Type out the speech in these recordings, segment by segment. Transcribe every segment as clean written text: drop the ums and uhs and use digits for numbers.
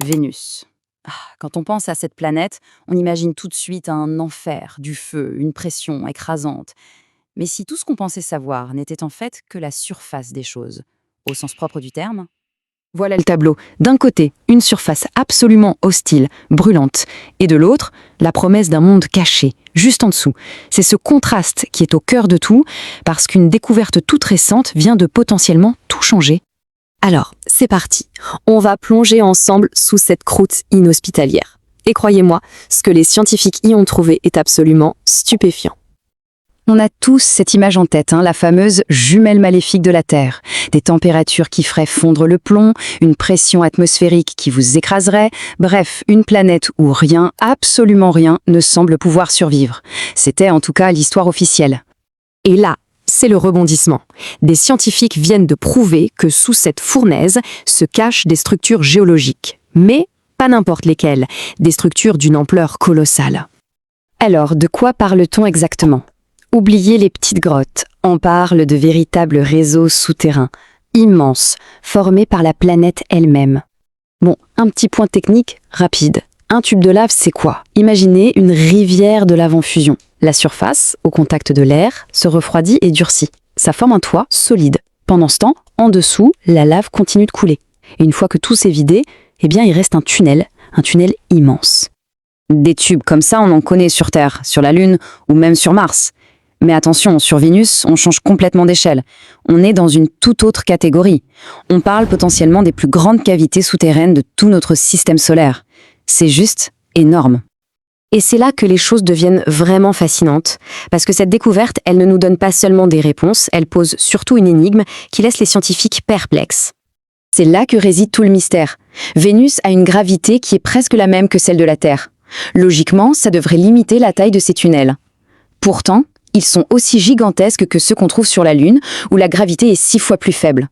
Vénus. Quand on pense à cette planète, on imagine tout de suite un enfer, du feu, une pression écrasante. Mais si tout ce qu'on pensait savoir n'était en fait que la surface des choses, au sens propre du terme? Voilà le tableau. D'un côté, une surface absolument hostile, brûlante, et de l'autre, la promesse d'un monde caché, juste en dessous. C'est ce contraste qui est au cœur de tout, parce qu'une découverte toute récente vient de potentiellement tout changer. Alors, c'est parti. On va plonger ensemble sous cette croûte inhospitalière. Et croyez-moi, ce que les scientifiques y ont trouvé est absolument stupéfiant. On a tous cette image en tête, la fameuse jumelle maléfique de la Terre. Des températures qui feraient fondre le plomb, une pression atmosphérique qui vous écraserait, bref, une planète où rien, absolument rien, ne semble pouvoir survivre. C'était en tout cas l'histoire officielle. Et là, c'est le rebondissement. Des scientifiques viennent de prouver que sous cette fournaise se cachent des structures géologiques. Mais pas n'importe lesquelles, des structures d'une ampleur colossale. Alors, de quoi parle-t-on exactement ? Oubliez les petites grottes, on parle de véritables réseaux souterrains, immenses, formés par la planète elle-même. Bon, un petit point technique, rapide. Un tube de lave, c'est quoi ? Imaginez une rivière de lave en fusion. La surface, au contact de l'air, se refroidit et durcit. Ça forme un toit solide. Pendant ce temps, en dessous, la lave continue de couler. Et une fois que tout s'est vidé, il reste un tunnel immense. Des tubes comme ça, on en connaît sur Terre, sur la Lune ou même sur Mars. Mais attention, sur Vénus, on change complètement d'échelle. On est dans une toute autre catégorie. On parle potentiellement des plus grandes cavités souterraines de tout notre système solaire. C'est juste énorme. Et c'est là que les choses deviennent vraiment fascinantes, parce que cette découverte, elle ne nous donne pas seulement des réponses, elle pose surtout une énigme qui laisse les scientifiques perplexes. C'est là que réside tout le mystère. Vénus a une gravité qui est presque la même que celle de la Terre. Logiquement, ça devrait limiter la taille de ces tunnels. Pourtant, ils sont aussi gigantesques que ceux qu'on trouve sur la Lune, où la gravité est 6 fois plus faible.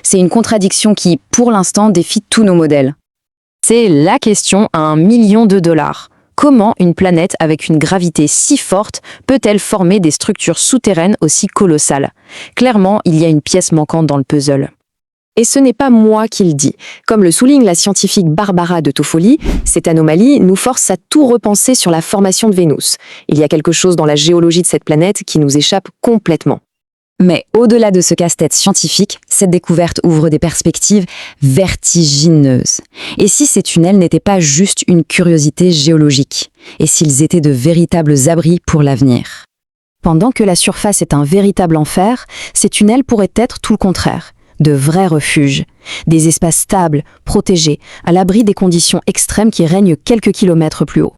C'est une contradiction qui, pour l'instant, défie tous nos modèles. C'est la question à $1 million. Comment une planète avec une gravité si forte peut-elle former des structures souterraines aussi colossales ? Clairement, il y a une pièce manquante dans le puzzle. Et ce n'est pas moi qui le dis. Comme le souligne la scientifique Barbara de Toffoli, cette anomalie nous force à tout repenser sur la formation de Vénus. Il y a quelque chose dans la géologie de cette planète qui nous échappe complètement. Mais au-delà de ce casse-tête scientifique, cette découverte ouvre des perspectives vertigineuses. Et si ces tunnels n'étaient pas juste une curiosité géologique ? Et s'ils étaient de véritables abris pour l'avenir ? Pendant que la surface est un véritable enfer, ces tunnels pourraient être tout le contraire. De vrais refuges, des espaces stables, protégés, à l'abri des conditions extrêmes qui règnent quelques kilomètres plus haut.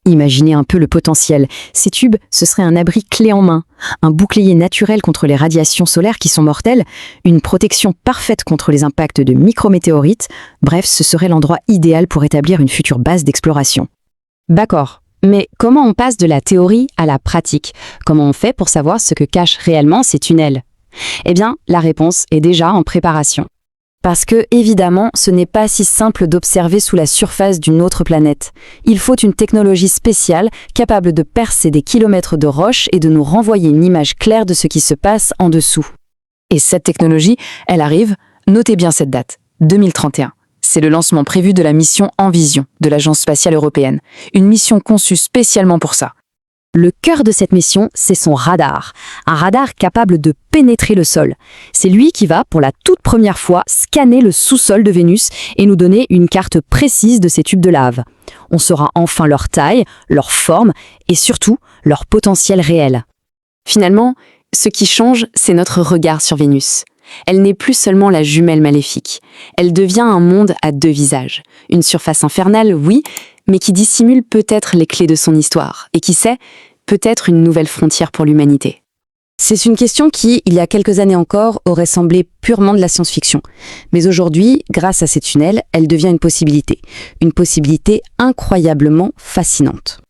Imaginez un peu le potentiel. Ces tubes, ce serait un abri clé en main, un bouclier naturel contre les radiations solaires qui sont mortelles, une protection parfaite contre les impacts de micrométéorites. Bref, ce serait l'endroit idéal pour établir une future base d'exploration. D'accord, mais comment on passe de la théorie à la pratique ? Comment on fait pour savoir ce que cachent réellement ces tunnels ? Eh bien, la réponse est déjà en préparation. Parce que, évidemment, ce n'est pas si simple d'observer sous la surface d'une autre planète. Il faut une technologie spéciale capable de percer des kilomètres de roches et de nous renvoyer une image claire de ce qui se passe en dessous. Et cette technologie, elle arrive, notez bien cette date, 2031. C'est le lancement prévu de la mission Envision de l'Agence spatiale européenne. Une mission conçue spécialement pour ça. Le cœur de cette mission, c'est son radar. Un radar capable de pénétrer le sol. C'est lui qui va, pour la toute première fois, scanner le sous-sol de Vénus et nous donner une carte précise de ces tubes de lave. On saura enfin leur taille, leur forme et surtout leur potentiel réel. Finalement, ce qui change, c'est notre regard sur Vénus. Elle n'est plus seulement la jumelle maléfique. Elle devient un monde à 2 visages. Une surface infernale, oui, mais qui dissimule peut-être les clés de son histoire. Et qui sait, peut-être une nouvelle frontière pour l'humanité. C'est une question qui, il y a quelques années encore, aurait semblé purement de la science-fiction. Mais aujourd'hui, grâce à ces tunnels, elle devient une possibilité. Une possibilité incroyablement fascinante.